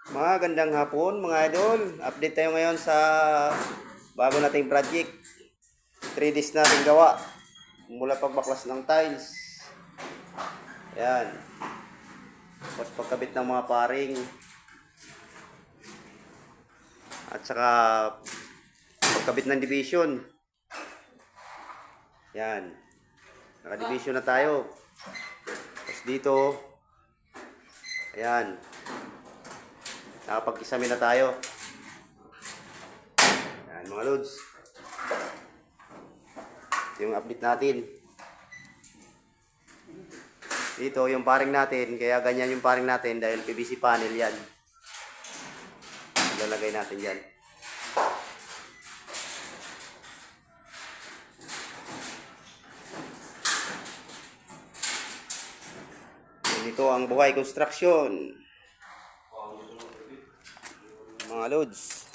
Magandang hapon mga idol. Update tayo ngayon sa bago nating project. 3 days natin gawa. Mula pagbaklas ng tiles. Ayan. Tapos pagkabit ng mga paring. At saka pagkabit ng division. Ayan. Naka-division na tayo. Tapos dito. Ayan. Nakapag-isamin na tayo. Ayan mga lods. Yung update natin. Dito yung paring natin. Kaya ganyan yung paring natin dahil PVC panel yan. Lalagay natin yan. Ito ang Buhay Construction. Mga loads.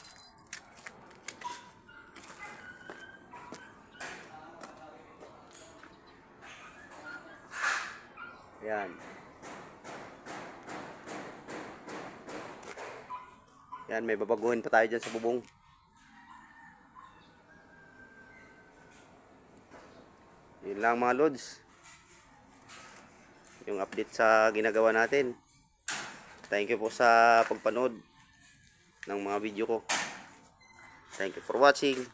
Ayan. Ayan, may babaguhin pa tayo dyan sa bubong. Yun lang mga loads. Yung update sa ginagawa natin. Thank you po sa pagpanood ng mga video ko. Thank you for watching.